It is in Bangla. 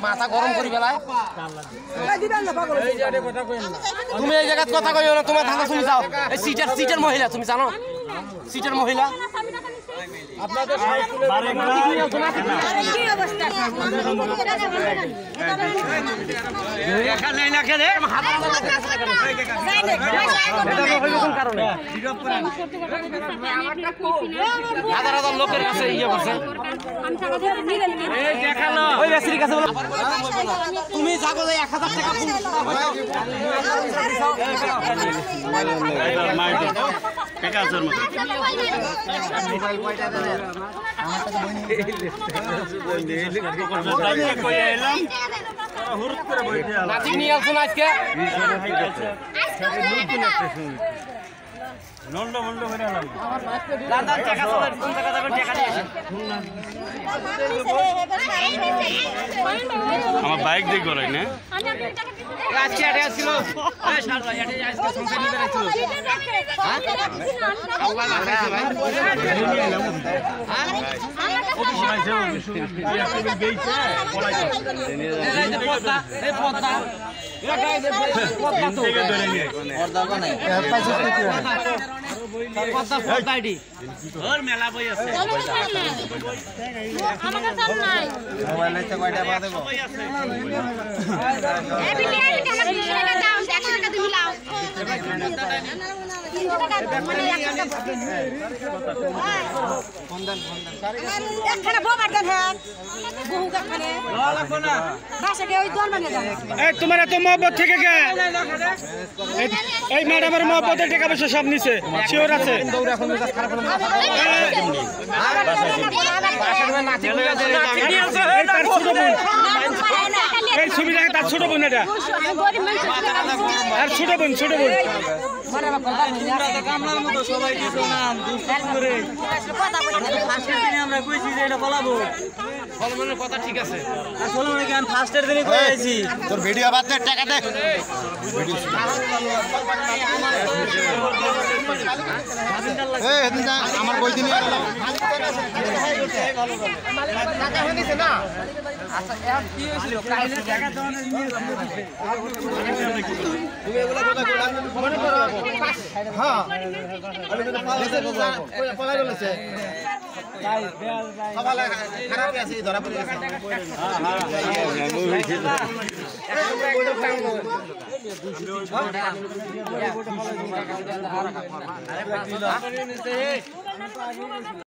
মাথা গরম করি বেলায় তুমি এই জায়গায় কথা কইও না তোমার ধান্দা তুমি যাও এই সিটার মহিলা তুমি জানো সিটার মহিলা আপনাদের হাজার হাজার লোকের কাছে ইয়ে করছে তুমি যাবো 1000 টাকা আমার বাইক দেখবো না মেলা বই আছে তোমার এত মহব্বত থেকে গে এই ম্যাডামের মহব্বতের টাকা পয়সা সব নিছে শিওর আছে এই ছবি দেখে তার ছোট বোন এটা আর ছোট বোন কথা ঠিক আছে তোর ভিডিও বাদ দে টাকা দে আমার বই দিন খারাপ আছে ধরা পড়ে গেছে